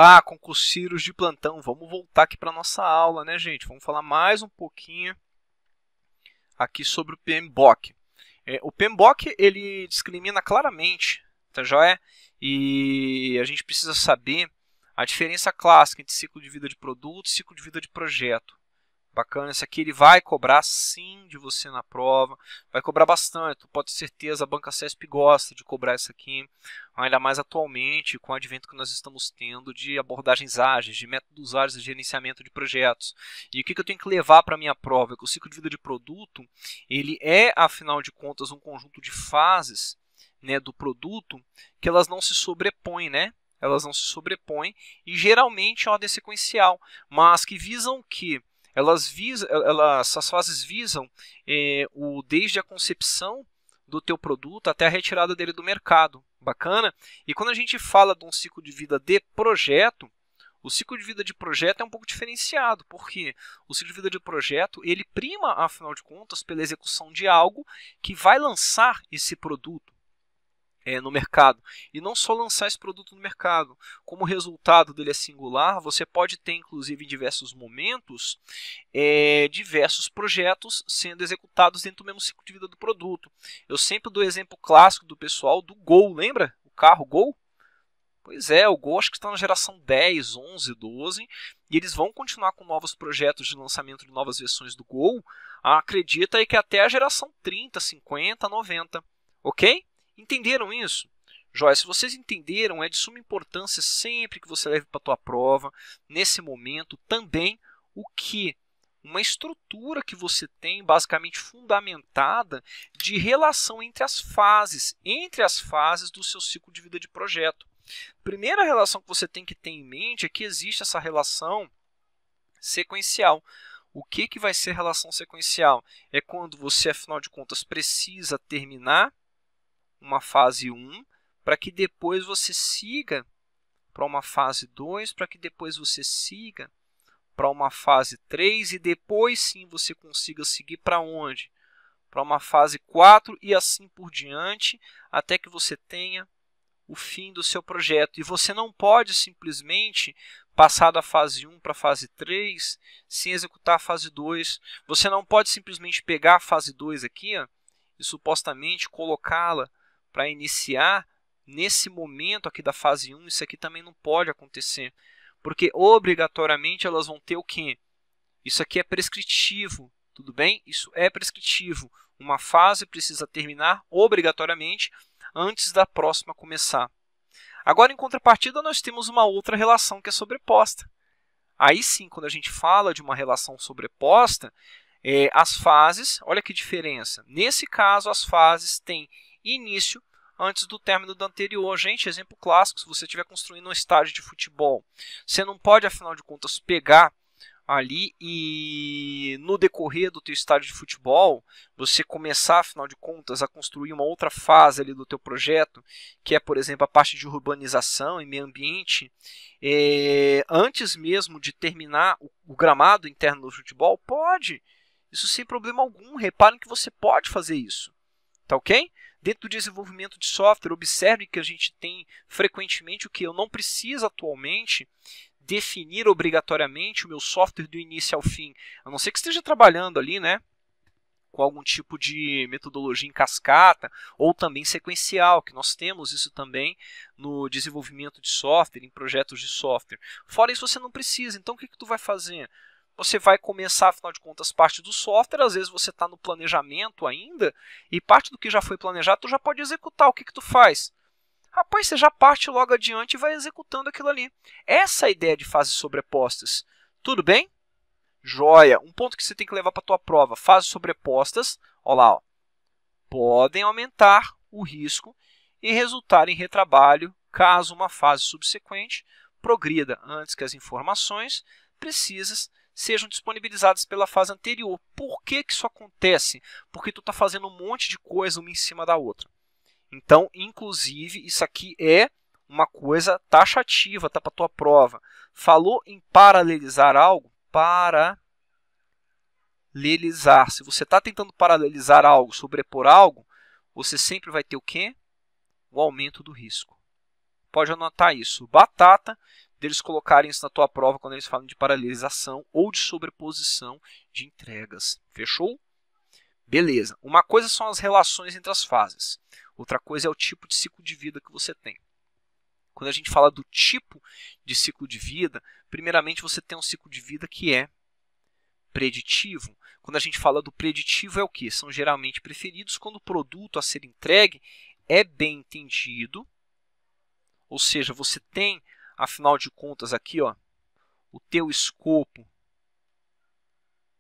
Olá, concurseiros de plantão, vamos voltar aqui para a nossa aula, né, gente? Vamos falar mais um pouquinho aqui sobre o PMBOK. O PMBOK, ele discrimina claramente, tá joia? E a gente precisa saber a diferença clássica entre ciclo de vida de produto e ciclo de vida de projeto. Bacana, isso aqui ele vai cobrar sim de você na prova, vai cobrar bastante, tu pode ter certeza, a banca CESP gosta de cobrar isso aqui, ainda mais atualmente com o advento que nós estamos tendo de abordagens ágeis, de métodos ágeis de gerenciamento de projetos. E o que eu tenho que levar para a minha prova? É que o ciclo de vida de produto, ele é, afinal de contas, um conjunto de fases, né, do produto que elas não se sobrepõem, né? Elas não se sobrepõem e geralmente é ordem sequencial, mas que visam que essas fases visam desde a concepção do teu produto até a retirada dele do mercado. Bacana? E quando a gente fala de um ciclo de vida de projeto, o ciclo de vida de projeto é um pouco diferenciado, porque o ciclo de vida de projeto ele prima, afinal de contas, pela execução de algo que vai lançar esse produto no mercado. E não só lançar esse produto no mercado. Como o resultado dele é singular, você pode ter, inclusive, em diversos momentos, diversos projetos sendo executados dentro do mesmo ciclo de vida do produto. Eu sempre dou exemplo clássico do pessoal do Gol, lembra? O carro Gol? Pois é, o Gol acho que está na geração 10, 11, 12, e eles vão continuar com novos projetos de lançamento de novas versões do Gol, acredita aí que até a geração 30, 50, 90, ok? Entenderam isso? Joia, se vocês entenderam, é de suma importância sempre que você leve para a tua prova, nesse momento, também o que? Uma estrutura que você tem basicamente fundamentada de relação entre as fases do seu ciclo de vida de projeto. Primeira relação que você tem que ter em mente é que existe essa relação sequencial. O que vai ser relação sequencial? É quando você, afinal de contas, precisa terminar uma fase 1, para que depois você siga para uma fase 2, para que depois você siga para uma fase 3 e depois sim você consiga seguir para onde? Para uma fase 4 e assim por diante, até que você tenha o fim do seu projeto. E você não pode simplesmente passar da fase 1 para a fase 3 sem executar a fase 2. Você não pode simplesmente pegar a fase 2 aqui e supostamente colocá-la para iniciar nesse momento aqui da fase 1, isso aqui também não pode acontecer, porque obrigatoriamente elas vão ter o quê? Isso aqui é prescritivo, tudo bem? Isso é prescritivo. Uma fase precisa terminar obrigatoriamente antes da próxima começar. Agora, em contrapartida, nós temos uma outra relação que é sobreposta. Aí sim, quando a gente fala de uma relação sobreposta, as fases, olha que diferença. Nesse caso, as fases têm início antes do término do anterior. Gente, exemplo clássico, se você estiver construindo um estádio de futebol, você não pode, afinal de contas, pegar ali e no decorrer do teu estádio de futebol, você começar, afinal de contas, a construir uma outra fase ali do teu projeto, que é, por exemplo, a parte de urbanização e meio ambiente, antes mesmo de terminar o gramado interno do futebol. Pode, isso sem problema algum. Reparem que você pode fazer isso, tá ok? Dentro do desenvolvimento de software, observe que a gente tem frequentemente o que eu não preciso atualmente definir obrigatoriamente o meu software do início ao fim, a não ser que esteja trabalhando ali, né, com algum tipo de metodologia em cascata ou também sequencial, que nós temos isso também no desenvolvimento de software, em projetos de software. Fora isso, você não precisa. Então, o que tu vai fazer? Você vai começar, afinal de contas, parte do software, às vezes você está no planejamento ainda, e parte do que já foi planejado, tu já pode executar. O que tu faz? Rapaz, você já parte logo adiante e vai executando aquilo ali. Essa é a ideia de fases sobrepostas. Tudo bem? Joia! Um ponto que você tem que levar para a tua prova. Fases sobrepostas, olha lá, ó, podem aumentar o risco e resultar em retrabalho caso uma fase subsequente progrida antes que as informações precisas sejam disponibilizadas pela fase anterior. Por que isso acontece? Porque tu está fazendo um monte de coisa uma em cima da outra. Então, inclusive, isso aqui é uma coisa taxativa, tá, para a tua prova. Falou em paralelizar algo? Paralelizar. Se você está tentando paralelizar algo, sobrepor algo, você sempre vai ter o quê? O aumento do risco. Pode anotar isso. Batata. deles colocarem isso na tua prova quando eles falam de paralelização ou de sobreposição de entregas. Fechou? Beleza. Uma coisa são as relações entre as fases. Outra coisa é o tipo de ciclo de vida que você tem. Quando a gente fala do tipo de ciclo de vida, primeiramente você tem um ciclo de vida que é preditivo. Quando a gente fala do preditivo é o que? São geralmente preferidos quando o produto a ser entregue é bem entendido, ou seja, você tem, afinal de contas, aqui ó, o teu escopo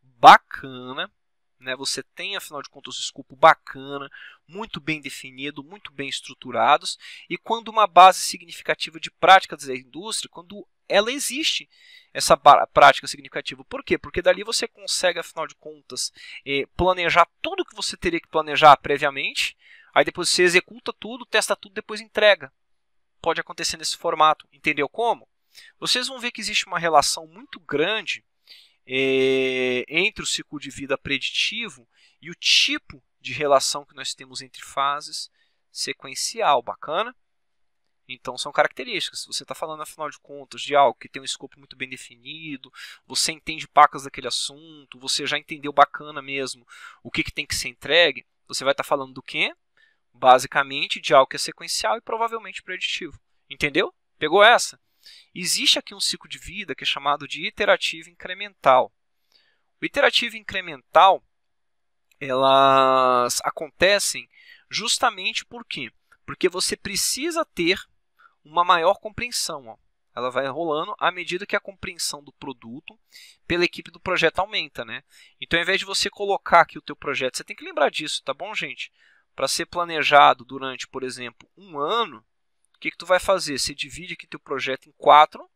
bacana, né? Você tem, afinal de contas, um escopo bacana, muito bem definido, muito bem estruturados, e quando uma base significativa de práticas da indústria, quando ela existe, essa prática significativa. Por quê? Porque dali você consegue, afinal de contas, planejar tudo que você teria que planejar previamente, aí depois você executa tudo, testa tudo, depois entrega. Pode acontecer nesse formato. Entendeu como? Vocês vão ver que existe uma relação muito grande entre o ciclo de vida preditivo e o tipo de relação que nós temos entre fases sequencial. Bacana? Então, são características. Se você está falando, afinal de contas, de algo que tem um escopo muito bem definido, você entende pacas daquele assunto, você já entendeu bacana mesmo o que tem que ser entregue, você vai estar falando do quê? Basicamente, de algo que é sequencial e provavelmente preditivo. Entendeu? Pegou essa? Existe aqui um ciclo de vida que é chamado de iterativo incremental. O iterativo incremental, elas acontecem justamente por quê? Porque você precisa ter uma maior compreensão. Ó. Ela vai rolando à medida que a compreensão do produto pela equipe do projeto aumenta. Né? Então, ao invés de você colocar aqui o teu projeto, você tem que lembrar disso, tá bom, gente? Para ser planejado durante, por exemplo, um ano, o que tu vai fazer? Você divide aqui teu projeto em 4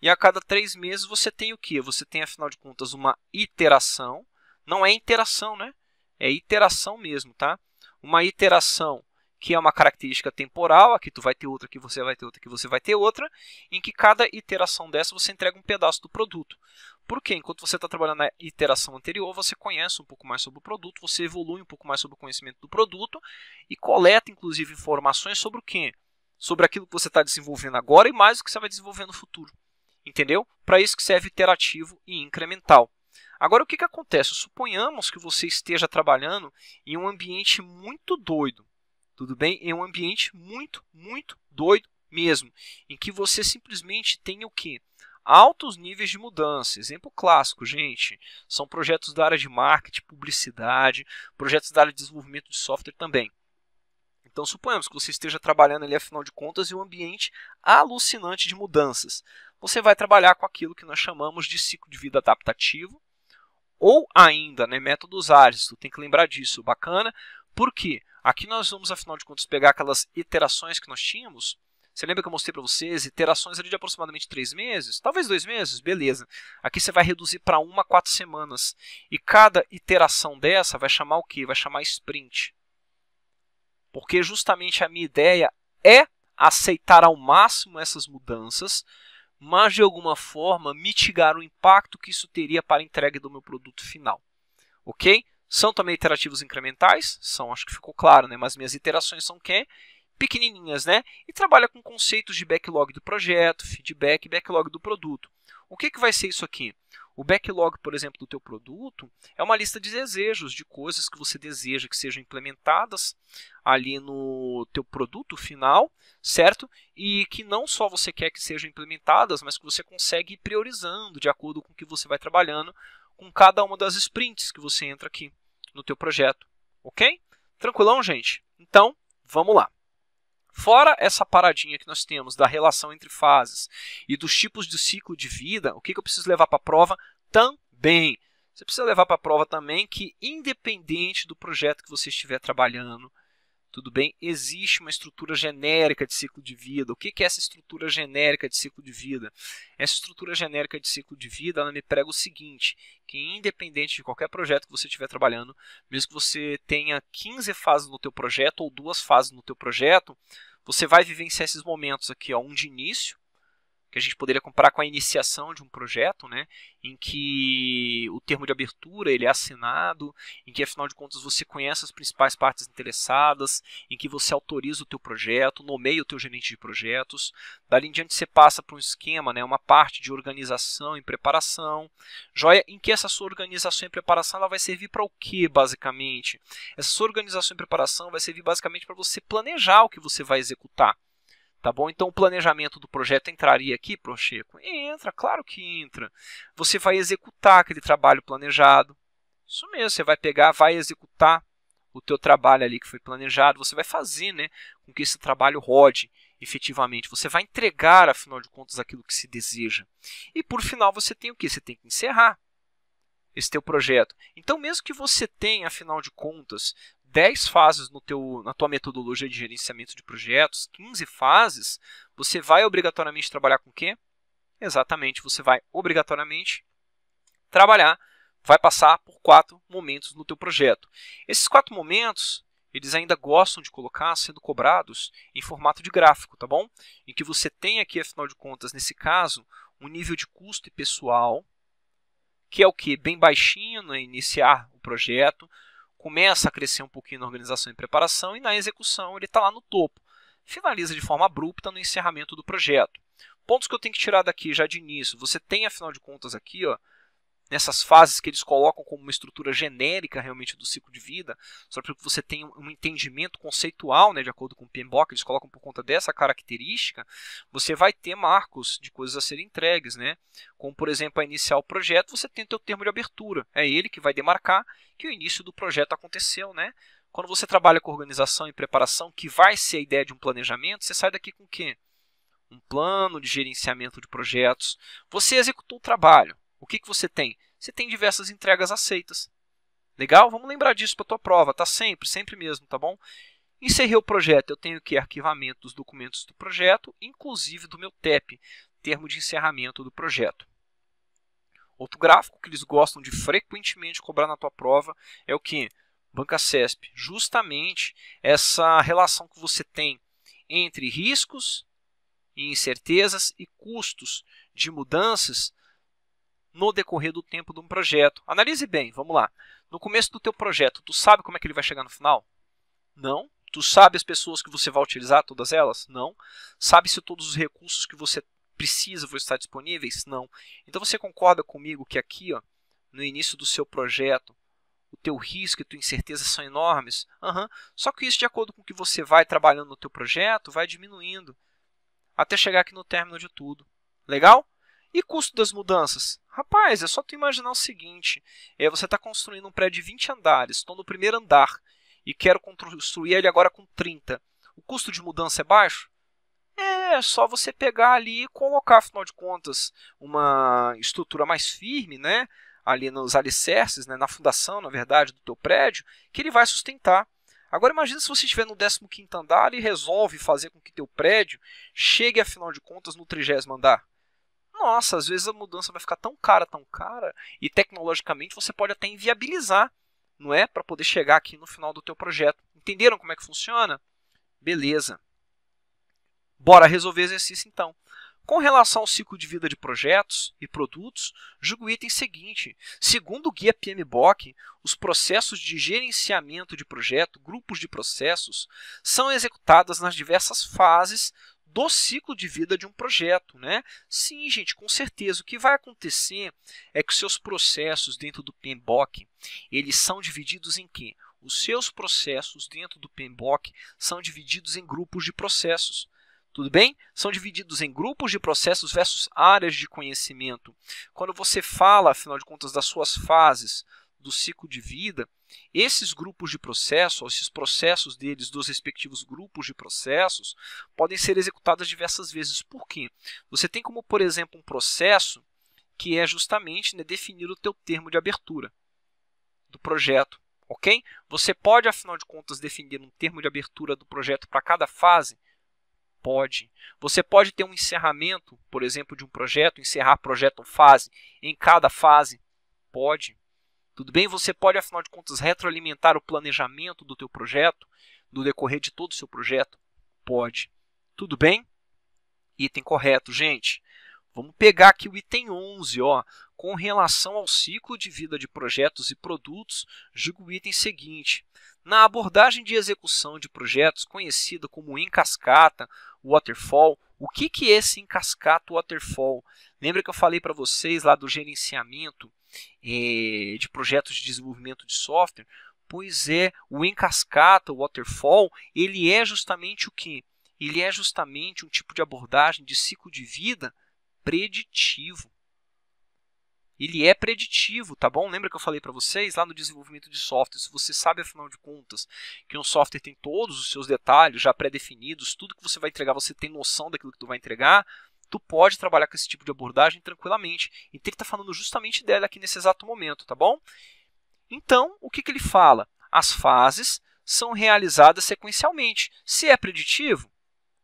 e a cada 3 meses você tem o quê? Você tem, afinal de contas, uma iteração. Não é interação, né? É iteração mesmo, tá? Uma iteração que é uma característica temporal, aqui tu vai ter outra, aqui você vai ter outra, aqui você vai ter outra, em que cada iteração dessa você entrega um pedaço do produto. Porque enquanto você está trabalhando na iteração anterior, você conhece um pouco mais sobre o produto, você evolui um pouco mais sobre o conhecimento do produto e coleta, inclusive, informações sobre o quê? Sobre aquilo que você está desenvolvendo agora e mais o que você vai desenvolver no futuro. Entendeu? Para isso que serve iterativo e incremental. Agora, o que acontece? Suponhamos que você esteja trabalhando em um ambiente muito doido. Tudo bem? Em um ambiente muito, muito doido mesmo. Em que você simplesmente tem o quê? Altos níveis de mudança. Exemplo clássico, gente, são projetos da área de marketing, publicidade, projetos da área de desenvolvimento de software também. Então, suponhamos que você esteja trabalhando ali, afinal de contas, em um ambiente alucinante de mudanças. Você vai trabalhar com aquilo que nós chamamos de ciclo de vida adaptativo, ou ainda, né, métodos ágeis. Tu tem que lembrar disso, bacana? Por quê? Aqui nós vamos, afinal de contas, pegar aquelas iterações que nós tínhamos. Você lembra que eu mostrei para vocês? Iterações ali de aproximadamente 3 meses, talvez 2 meses, beleza. Aqui você vai reduzir para 1 a 4 semanas. E cada iteração dessa vai chamar o quê? Vai chamar sprint. Porque justamente a minha ideia é aceitar ao máximo essas mudanças, mas de alguma forma mitigar o impacto que isso teria para a entrega do meu produto final. Ok? São também iterativos incrementais? São, acho que ficou claro, né? Mas minhas iterações são quê? Pequenininhas, né? E trabalha com conceitos de backlog do projeto, feedback e backlog do produto. O que vai ser isso aqui? O backlog, por exemplo, do teu produto é uma lista de desejos, de coisas que você deseja que sejam implementadas ali no teu produto final, certo? E que não só você quer que sejam implementadas, mas que você consegue ir priorizando de acordo com o que você vai trabalhando com cada uma das sprints que você entra aqui no teu projeto, ok? Tranquilão, gente? Então, vamos lá. Fora essa paradinha que nós temos da relação entre fases e dos tipos de ciclo de vida, o que eu preciso levar para a prova? Também. Você precisa levar para a prova também que, independente do projeto que você estiver trabalhando, tudo bem? Existe uma estrutura genérica de ciclo de vida. O que é essa estrutura genérica de ciclo de vida? Essa estrutura genérica de ciclo de vida, ela me prega o seguinte, que independente de qualquer projeto que você estiver trabalhando, mesmo que você tenha 15 fases no teu projeto ou 2 fases no teu projeto, você vai vivenciar esses momentos aqui, ó, um de início, que a gente poderia comparar com a iniciação de um projeto, né, em que o termo de abertura ele é assinado, em que afinal de contas você conhece as principais partes interessadas, em que você autoriza o teu projeto, nomeia o teu gerente de projetos. Dali em diante você passa para um esquema, né, uma parte de organização e preparação, joia, em que essa sua organização e preparação ela vai servir para o que basicamente? Essa sua organização e preparação vai servir basicamente para você planejar o que você vai executar. Tá bom? Então o planejamento do projeto entraria aqui, Procheco? Entra, claro que entra. Você vai executar aquele trabalho planejado. Isso mesmo, você vai pegar, vai executar o teu trabalho ali que foi planejado. Você vai fazer, né, com que esse trabalho rode efetivamente. Você vai entregar, afinal de contas, aquilo que se deseja. E por final você tem o quê? Você tem que encerrar esse teu projeto. Então mesmo que você tenha, afinal de contas, 10 fases na tua metodologia de gerenciamento de projetos, 15 fases, você vai obrigatoriamente trabalhar com o quê? Exatamente, você vai obrigatoriamente vai passar por 4 momentos no teu projeto. Esses 4 momentos, eles ainda gostam de colocar sendo cobrados em formato de gráfico, tá bom? Em que você tem aqui, afinal de contas, nesse caso, um nível de custo e pessoal, que é o que? Bem baixinho no iniciar o projeto, começa a crescer um pouquinho na organização e preparação e na execução ele está lá no topo. Finaliza de forma abrupta no encerramento do projeto. Pontos que eu tenho que tirar daqui já de início. Você tem, afinal de contas, aqui, ó, nessas fases que eles colocam como uma estrutura genérica realmente do ciclo de vida, só para que você tenha um entendimento conceitual, né, de acordo com o PMBOK, eles colocam por conta dessa característica, você vai ter marcos de coisas a serem entregues, né? Como, por exemplo, a iniciar o projeto, você tem o teu termo de abertura. É ele que vai demarcar que o início do projeto aconteceu, né? Quando você trabalha com organização e preparação, que vai ser a ideia de um planejamento, você sai daqui com o quê? Um plano de gerenciamento de projetos. Você executou o trabalho. O que você tem? Você tem diversas entregas aceitas. Legal? Vamos lembrar disso para a tua prova, tá? Sempre mesmo, tá bom? Encerrei o projeto, eu tenho que arquivamento dos documentos do projeto, inclusive do meu TEP, termo de encerramento do projeto. Outro gráfico que eles gostam de frequentemente cobrar na tua prova é o que? Banca CESP. Justamente essa relação que você tem entre riscos e incertezas e custos de mudanças no decorrer do tempo de um projeto. Analise bem, vamos lá. No começo do teu projeto, tu sabe como é que ele vai chegar no final? Não. Tu sabe as pessoas que você vai utilizar, todas elas? Não. Sabe se todos os recursos que você precisa vão estar disponíveis? Não. Então você concorda comigo que aqui, ó, no início do seu projeto, o teu risco e a tua incerteza são enormes? Só que isso, de acordo com o que você vai trabalhando no teu projeto, vai diminuindo até chegar aqui no término de tudo. Legal? E custo das mudanças? Rapaz, é só tu imaginar o seguinte, você está construindo um prédio de 20 andares, estou no primeiro andar e quero construir ele agora com 30. O custo de mudança é baixo? É só você pegar ali e colocar, afinal de contas, uma estrutura mais firme, né, ali nos alicerces, né, na fundação, na verdade, do teu prédio, que ele vai sustentar. Agora imagina se você estiver no 15º andar e resolve fazer com que teu prédio chegue, afinal de contas, no 30º andar. Nossa, às vezes a mudança vai ficar tão cara, e tecnologicamente você pode até inviabilizar, não é? Para poder chegar aqui no final do teu projeto. Entenderam como é que funciona? Beleza. Bora resolver o exercício então. Com relação ao ciclo de vida de projetos e produtos, julgue o item seguinte. Segundo o guia PMBOK, os processos de gerenciamento de projeto, grupos de processos, são executados nas diversas fases do ciclo de vida de um projeto, né? Sim, gente, com certeza. O que vai acontecer é que os seus processos dentro do PMBOK, eles são divididos em quê? Os seus processos dentro do PMBOK são divididos em grupos de processos. Tudo bem? São divididos em grupos de processos versus áreas de conhecimento. Quando você fala, afinal de contas, das suas fases do ciclo de vida, esses grupos de processo, esses processos deles, dos respectivos grupos de processos, podem ser executados diversas vezes. Por quê? Você tem como, por exemplo, um processo que é justamente, né, definir o teu termo de abertura do projeto. Ok? Você pode, afinal de contas, definir um termo de abertura do projeto para cada fase? Pode. Você pode ter um encerramento, por exemplo, de um projeto, encerrar projeto ou fase em cada fase? Pode. Tudo bem? Você pode, afinal de contas, retroalimentar o planejamento do teu projeto no decorrer de todo o seu projeto? Pode. Tudo bem? Item correto, gente. Vamos pegar aqui o item 11, ó, com relação ao ciclo de vida de projetos e produtos, julgue o item seguinte. Na abordagem de execução de projetos, conhecida como em cascata, waterfall, o que é esse em cascata waterfall? Lembra que eu falei para vocês lá do gerenciamento de projetos de desenvolvimento de software? Pois é, o em cascata, o waterfall, ele é justamente o quê? Ele é justamente um tipo de abordagem de ciclo de vida preditivo. Ele é preditivo, tá bom? Lembra que eu falei para vocês lá no desenvolvimento de software, se você sabe, afinal de contas, que um software tem todos os seus detalhes já pré-definidos, tudo que você vai entregar, você tem noção daquilo que tu vai entregar, tu pode trabalhar com esse tipo de abordagem tranquilamente. Então ele está falando justamente dela aqui nesse exato momento, tá bom? Então, o que ele fala? As fases são realizadas sequencialmente. Se é preditivo,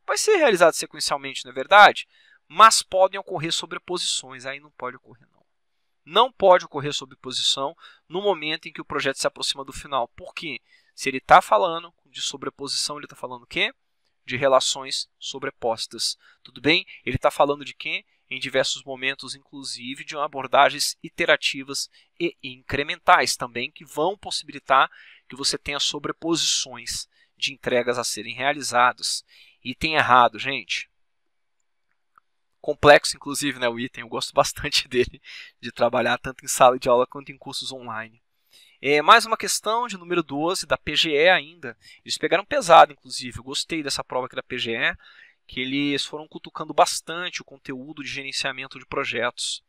vai ser realizado sequencialmente, não é verdade? Mas podem ocorrer sobreposições, aí não pode ocorrer não. Não pode ocorrer sobreposição no momento em que o projeto se aproxima do final. Por quê? Se ele está falando de sobreposição, ele está falando o quê? De relações sobrepostas. Tudo bem? Ele está falando de quê? Em diversos momentos, inclusive, de abordagens iterativas e incrementais também, que vão possibilitar que você tenha sobreposições de entregas a serem realizadas. Item errado, gente. Complexo, inclusive, né, o item. Eu gosto bastante dele, de trabalhar tanto em sala de aula quanto em cursos online. Mais uma questão de número 12, da PGE ainda. Eles pegaram pesado, inclusive. Eu gostei dessa prova aqui da PGE, que eles foram cutucando bastante o conteúdo de gerenciamento de projetos.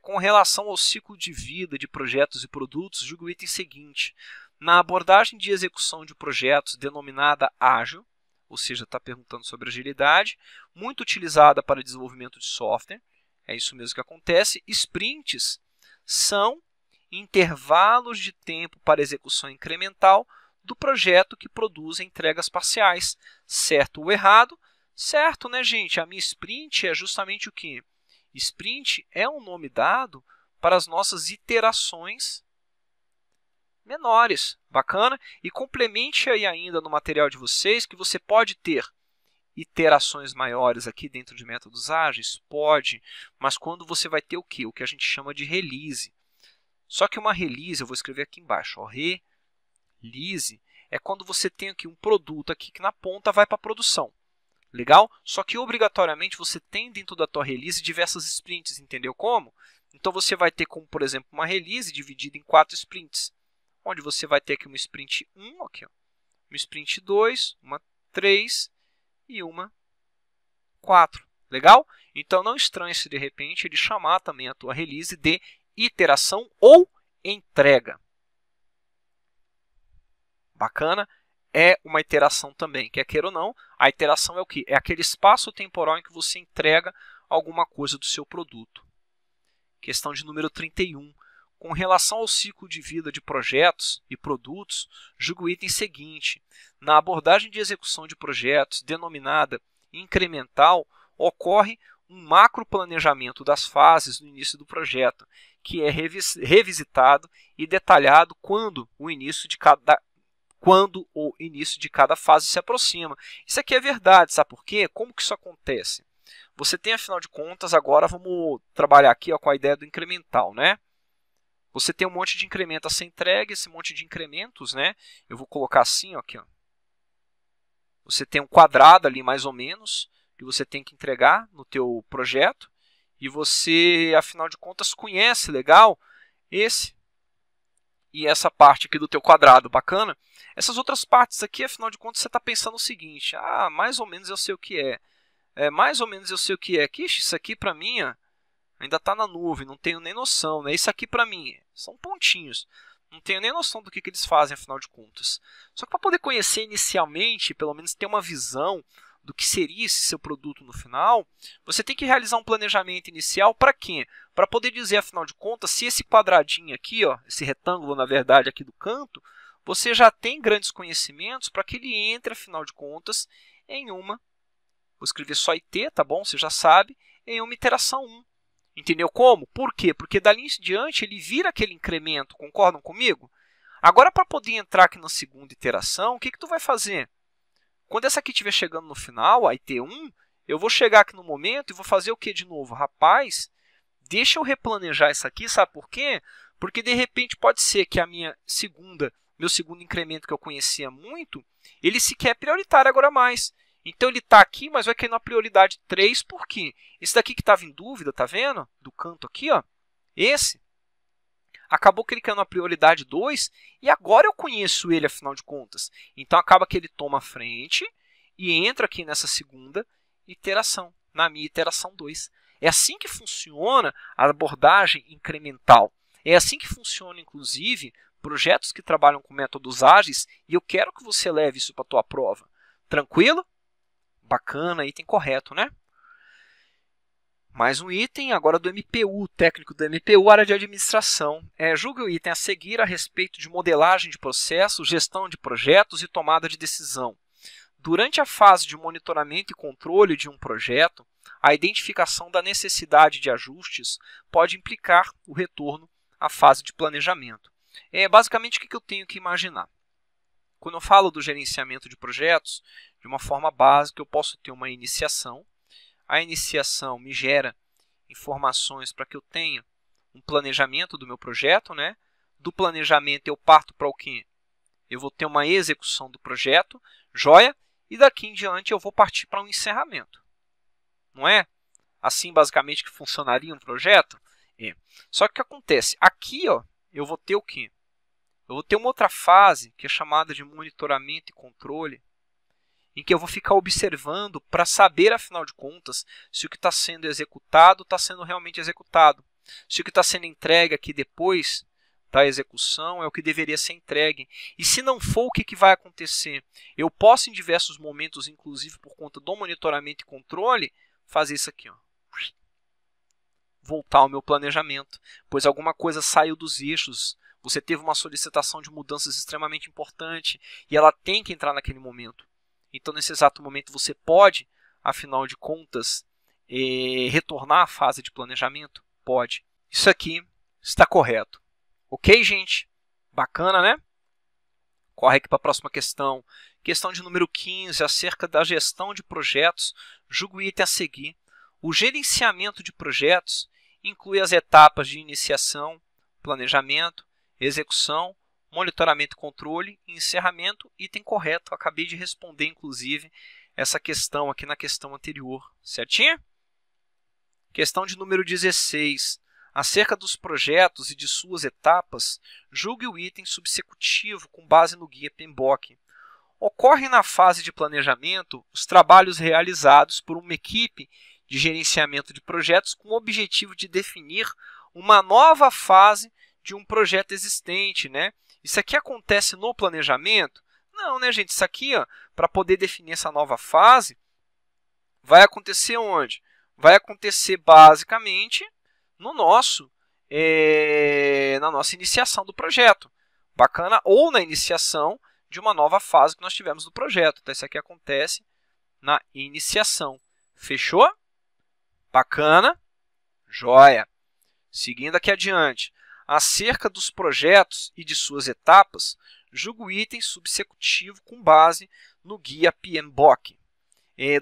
Com relação ao ciclo de vida de projetos e produtos, julgue o item seguinte. Na abordagem de execução de projetos denominada ágil, ou seja, está perguntando sobre agilidade, muito utilizada para desenvolvimento de software, é isso mesmo que acontece. Sprints são intervalos de tempo para execução incremental do projeto que produz entregas parciais. Certo ou errado? Certo, né, gente? A minha sprint é justamente o quê? Sprint é um nome dado para as nossas iterações menores. Bacana? E complemente aí ainda no material de vocês que você pode ter iterações maiores aqui dentro de métodos ágeis? Pode, mas quando você vai ter o quê? O que a gente chama de release. Só que uma release, eu vou escrever aqui embaixo, ó, release, é quando você tem aqui um produto aqui que na ponta vai para a produção. Legal? Só que obrigatoriamente você tem dentro da tua release diversas sprints, entendeu como? Então você vai ter como, por exemplo, uma release dividida em 4 sprints, onde você vai ter aqui uma sprint 1, aqui, ó, uma sprint 2, uma 3 e uma 4. Legal? Então não estranhe se de repente ele chamar também a tua release de iteração ou entrega. Bacana? É uma iteração também, quer queira ou não, a iteração é o quê? É aquele espaço temporal em que você entrega alguma coisa do seu produto. Questão de número 31. Com relação ao ciclo de vida de projetos e produtos, julgue o item seguinte. Na abordagem de execução de projetos, denominada incremental, ocorre um macroplanejamento das fases no início do projeto, que é revisitado e detalhado quando o início de cada fase se aproxima. Isso aqui é verdade, sabe por quê? Como que isso acontece? Você tem, afinal de contas, agora vamos trabalhar aqui, ó, com a ideia do incremental, né? Você tem um monte de incremento a ser entregue, esse monte de incrementos, né? Eu vou colocar assim, ó, aqui, ó. Você tem um quadrado ali, mais ou menos, que você tem que entregar no teu projeto. E você, afinal de contas, conhece legal esse e essa parte aqui do teu quadrado, bacana? Essas outras partes aqui, afinal de contas, você está pensando o seguinte: ah, mais ou menos eu sei o que é. Mais ou menos eu sei o que é. Ixi, isso aqui para mim ainda está na nuvem, não tenho nem noção, né? Isso aqui para mim são pontinhos. Não tenho nem noção do que eles fazem, afinal de contas. Só que para poder conhecer inicialmente, pelo menos ter uma visão do que seria esse seu produto no final, você tem que realizar um planejamento inicial para quê? Para poder dizer, afinal de contas, se esse quadradinho aqui, ó, esse retângulo, na verdade, aqui do canto, você já tem grandes conhecimentos para que ele entre, afinal de contas, em uma, vou escrever só IT, tá bom? Você já sabe, em uma iteração 1. Entendeu como? Por quê? Porque dali em diante ele vira aquele incremento, concordam comigo? Agora, para poder entrar aqui na segunda iteração, o que tu vai fazer? Quando essa aqui estiver chegando no final, a IT1, Eu vou chegar aqui no momento e vou fazer o que de novo? Rapaz, deixa eu replanejar isso aqui, sabe por quê? Porque de repente pode ser que meu segundo incremento que eu conhecia muito, ele sequer é prioritário agora mais. Então ele está aqui, mas vai cair na prioridade 3, por quê? Esse daqui que estava em dúvida, tá vendo? Do canto aqui, ó, esse, acabou que ele caiu na prioridade 2 e agora eu conheço ele, afinal de contas. Então acaba que ele toma a frente e entra aqui nessa segunda iteração, na minha iteração 2. É assim que funciona a abordagem incremental. É assim que funciona, inclusive, projetos que trabalham com métodos ágeis, e eu quero que você leve isso para a tua prova. Tranquilo? Bacana, item correto, né? Mais um item agora do MPU, técnico do MPU, área de administração. Julgue o item a seguir a respeito de modelagem de processos, gestão de projetos e tomada de decisão. Durante a fase de monitoramento e controle de um projeto, a identificação da necessidade de ajustes pode implicar o retorno à fase de planejamento. Basicamente, o que eu tenho que imaginar? Quando eu falo do gerenciamento de projetos, de uma forma básica, eu posso ter uma iniciação. A iniciação me gera informações para que eu tenha um planejamento do meu projeto, né? Do planejamento eu parto para o quê? Eu vou ter uma execução do projeto, joia? E daqui em diante eu vou partir para um encerramento. Não é assim basicamente que funcionaria um projeto? Só que o que acontece? Aqui, ó, eu vou ter o quê? Eu vou ter uma outra fase que é chamada de monitoramento e controle, em que eu vou ficar observando para saber, afinal de contas, se o que está sendo executado está sendo realmente executado. Se o que está sendo entregue aqui depois da execução é o que deveria ser entregue. E se não for, o que vai acontecer? Eu posso, em diversos momentos, inclusive por conta do monitoramento e controle, fazer isso aqui, ó. Voltar ao meu planejamento, pois alguma coisa saiu dos eixos. Você teve uma solicitação de mudanças extremamente importante e ela tem que entrar naquele momento. Então, nesse exato momento, você pode, afinal de contas, retornar à fase de planejamento? Pode. Isso aqui está correto. Ok, gente? Bacana, né? Corre aqui para a próxima questão. Questão de número 15, acerca da gestão de projetos. Julgue o item a seguir. O gerenciamento de projetos inclui as etapas de iniciação, planejamento, execução, monitoramento e controle e encerramento. Item correto. Eu acabei de responder, inclusive, essa questão aqui na questão anterior. Certinho? Questão de número 16. Acerca dos projetos e de suas etapas, julgue o item subsecutivo com base no guia PMBOK. Ocorrem na fase de planejamento os trabalhos realizados por uma equipe de gerenciamento de projetos com o objetivo de definir uma nova fase de um projeto existente, né? Isso aqui acontece no planejamento? Não, né, gente? Isso aqui, para poder definir essa nova fase, vai acontecer onde? Vai acontecer basicamente na nossa iniciação do projeto. Bacana? Ou na iniciação de uma nova fase que nós tivemos do projeto. Então, isso aqui acontece na iniciação. Fechou? Bacana? Joia! Seguindo aqui adiante. Acerca dos projetos e de suas etapas, julgue o item subsecutivo com base no guia PMBOK.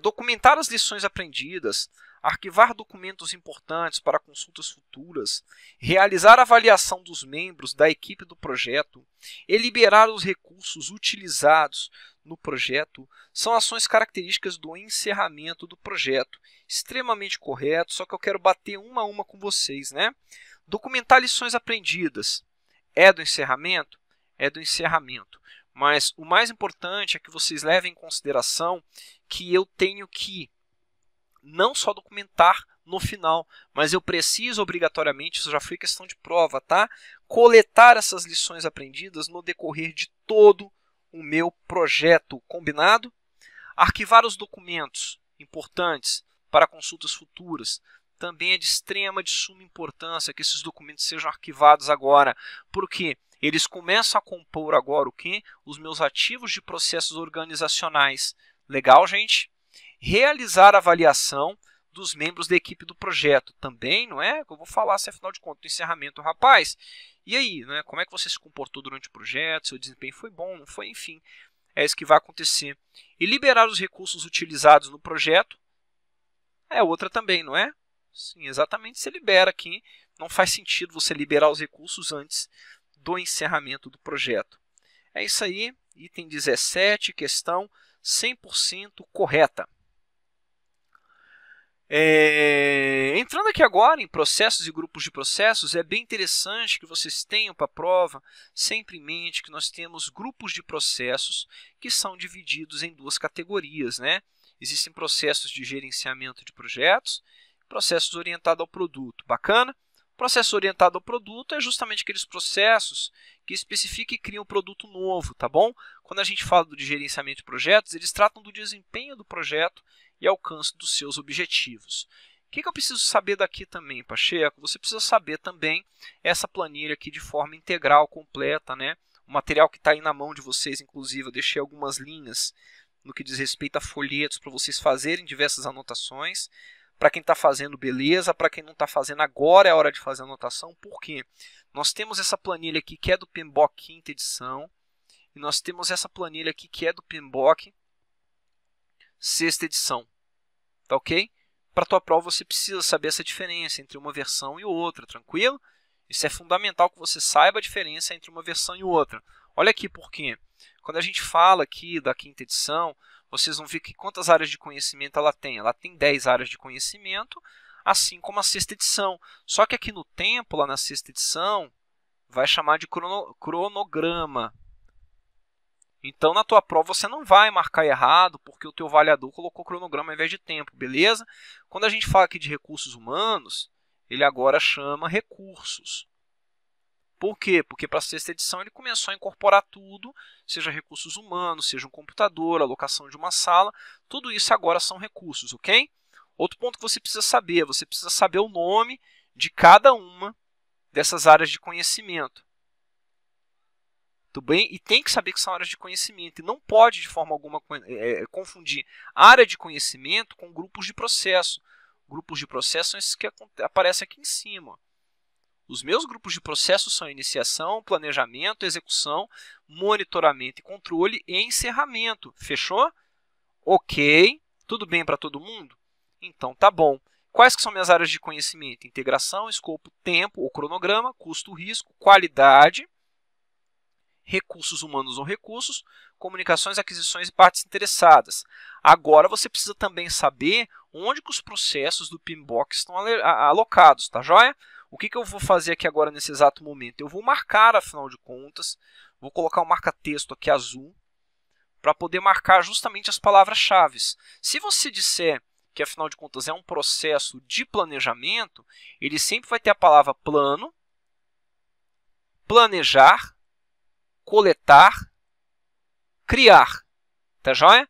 Documentar as lições aprendidas, arquivar documentos importantes para consultas futuras, realizar a avaliação dos membros da equipe do projeto e liberar os recursos utilizados no projeto são ações características do encerramento do projeto. Extremamente correto, só que eu quero bater uma a uma com vocês, né? Documentar lições aprendidas é do encerramento? É do encerramento. Mas o mais importante é que vocês levem em consideração que eu tenho que não só documentar no final, mas eu preciso obrigatoriamente, isso já foi questão de prova, tá? Coletar essas lições aprendidas no decorrer de todo o meu projeto, combinado? Arquivar os documentos importantes para consultas futuras. Também é de suma importância que esses documentos sejam arquivados agora, porque eles começam a compor agora o quê? Os meus ativos de processos organizacionais. Legal, gente? Realizar a avaliação dos membros da equipe do projeto. Também, não é? Eu vou falar se afinal de contas, no encerramento, rapaz, e aí, né? Como é que você se comportou durante o projeto? Seu desempenho foi bom, não foi? Enfim, é isso que vai acontecer. E liberar os recursos utilizados no projeto. É outra também, não é? Sim, exatamente, você libera aqui. Não faz sentido você liberar os recursos antes do encerramento do projeto. É isso aí, item 17, questão 100% correta. Entrando aqui agora em processos e grupos de processos, é bem interessante que vocês tenham para a prova sempre em mente que nós temos grupos de processos que são divididos em duas categorias, né? Existem processos de gerenciamento de projetos, processos orientados ao produto. Bacana? Processo orientado ao produto é justamente aqueles processos que especificam e criam um produto novo, tá bom? Quando a gente fala de gerenciamento de projetos, eles tratam do desempenho do projeto e alcance dos seus objetivos. O que eu preciso saber daqui também, Pacheco? Você precisa saber também essa planilha aqui de forma integral, completa, né? O material que está aí na mão de vocês, inclusive, eu deixei algumas linhas no que diz respeito a folhetos para vocês fazerem diversas anotações. Para quem está fazendo, beleza. Para quem não está fazendo, agora é a hora de fazer a anotação. Por quê? Nós temos essa planilha aqui que é do PMBOK quinta edição. E nós temos essa planilha aqui que é do PMBOK sexta edição. Tá ok? Para a tua prova você precisa saber essa diferença entre uma versão e outra, tranquilo? Isso é fundamental que você saiba a diferença entre uma versão e outra. Olha aqui por quê. Quando a gente fala aqui da quinta edição, vocês vão ver que quantas áreas de conhecimento ela tem. Ela tem 10 áreas de conhecimento, assim como a sexta edição. Só que aqui no tempo, lá na sexta edição, vai chamar de cronograma. Então, na tua prova, você não vai marcar errado, porque o teu avaliador colocou cronograma ao invés de tempo, beleza? Quando a gente fala aqui de recursos humanos, ele agora chama recursos. Por quê? Porque para a sexta edição ele começou a incorporar tudo, seja recursos humanos, seja um computador, alocação de uma sala, tudo isso agora são recursos, ok? Outro ponto que você precisa saber o nome de cada uma dessas áreas de conhecimento. Tudo bem? E tem que saber que são áreas de conhecimento. E não pode, de forma alguma, confundir área de conhecimento com grupos de processo. Grupos de processo são esses que aparecem aqui em cima. Os meus grupos de processo são iniciação, planejamento, execução, monitoramento e controle e encerramento. Fechou? Ok. Tudo bem para todo mundo? Então tá bom. Quais que são minhas áreas de conhecimento? Integração, escopo, tempo ou cronograma, custo, risco, qualidade, recursos humanos ou recursos, comunicações, aquisições e partes interessadas. Agora você precisa também saber onde que os processos do PMBOK estão alocados, tá joia? O que eu vou fazer aqui agora nesse exato momento? Eu vou marcar, afinal de contas, vou colocar um marca-texto aqui azul, para poder marcar justamente as palavras-chave. Se você disser que, afinal de contas, é um processo de planejamento, ele sempre vai ter a palavra plano, planejar, coletar, criar. Tá joia?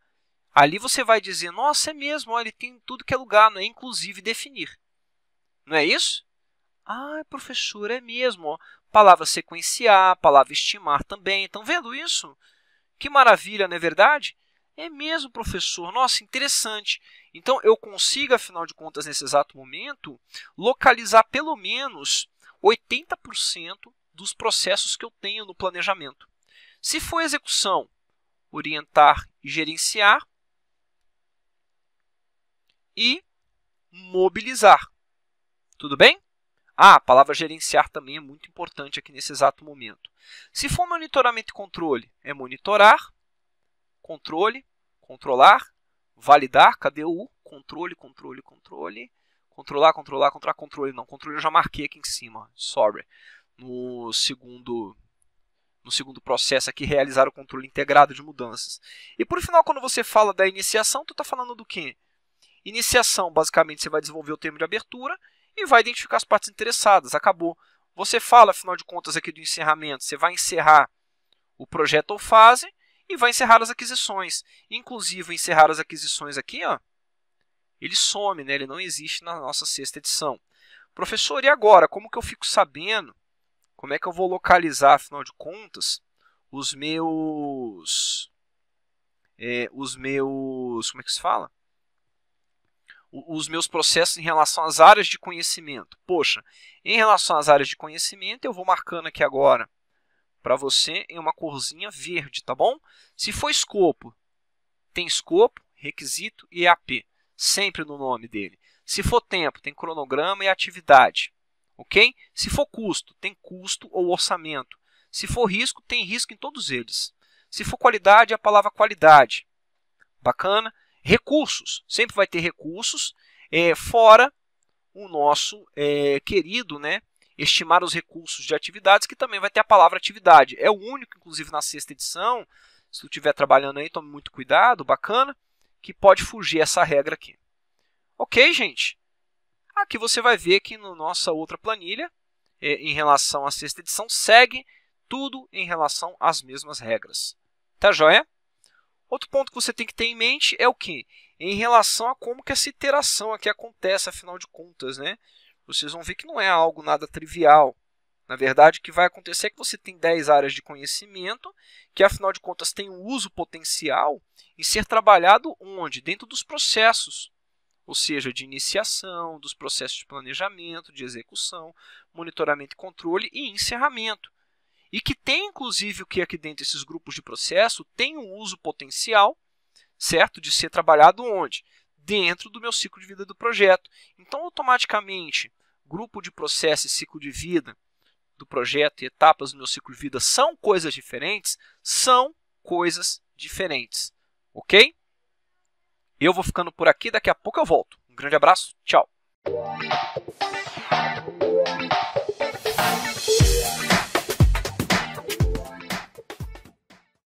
Ali você vai dizer, nossa, é mesmo, olha, ele tem tudo que é lugar, não é? Inclusive definir. Não é isso? Ah, professor, é mesmo. Ó. Palavra sequenciar, palavra estimar também. Estão vendo isso? Que maravilha, não é verdade? É mesmo, professor. Nossa, interessante. Então, eu consigo, afinal de contas, nesse exato momento, localizar pelo menos 80% dos processos que eu tenho no planejamento. Se for execução, orientar e gerenciar e mobilizar. Tudo bem? Ah, a palavra gerenciar também é muito importante aqui nesse exato momento. Se for monitoramento e controle, é monitorar, controle, controlar, validar, cadê o controle, controle, controle, controlar, controlar, controlar, controle, não, controle eu já marquei aqui em cima, sorry, no segundo processo aqui, realizar o controle integrado de mudanças. E por final, quando você fala da iniciação, tu está falando do quê? Iniciação, basicamente, você vai desenvolver o termo de abertura e vai identificar as partes interessadas. Acabou. Você fala, afinal de contas, aqui do encerramento. Você vai encerrar o projeto ou fase e vai encerrar as aquisições. Inclusive, encerrar as aquisições aqui, ó, ele some, né? Ele não existe na nossa sexta edição. Professor, e agora? Como que eu fico sabendo? Como é que eu vou localizar, afinal de contas, os meus... como é que se fala? Os meus processos em relação às áreas de conhecimento. Poxa, em relação às áreas de conhecimento, eu vou marcando aqui agora para você em uma corzinha verde, tá bom? Se for escopo, tem escopo, requisito e EAP, sempre no nome dele. Se for tempo, tem cronograma e atividade. Ok? Se for custo, tem custo ou orçamento. Se for risco, tem risco em todos eles. Se for qualidade, é a palavra qualidade. Bacana? Recursos. Sempre vai ter recursos, fora o nosso querido, né, estimar os recursos de atividades, que também vai ter a palavra atividade. É o único, inclusive na sexta edição, se tu estiver trabalhando aí, tome muito cuidado, bacana, que pode fugir essa regra aqui. Ok, gente? Aqui você vai ver que na nossa outra planilha, em relação à sexta edição, segue tudo em relação às mesmas regras. Tá joia? Outro ponto que você tem que ter em mente é o quê? Em relação a como que essa iteração aqui acontece, afinal de contas, né? Vocês vão ver que não é algo nada trivial. Na verdade, o que vai acontecer é que você tem 10 áreas de conhecimento, que afinal de contas tem um uso potencial em ser trabalhado onde? Dentro dos processos. Ou seja, de iniciação, dos processos de planejamento, de execução, monitoramento e controle e encerramento. E que tem, inclusive, o que aqui dentro desses grupos de processo tem um uso potencial, certo? De ser trabalhado onde? Dentro do meu ciclo de vida do projeto. Então, automaticamente, grupo de processo e ciclo de vida do projeto e etapas do meu ciclo de vida são coisas diferentes? São coisas diferentes. Ok? Eu vou ficando por aqui, daqui a pouco eu volto. Um grande abraço, tchau!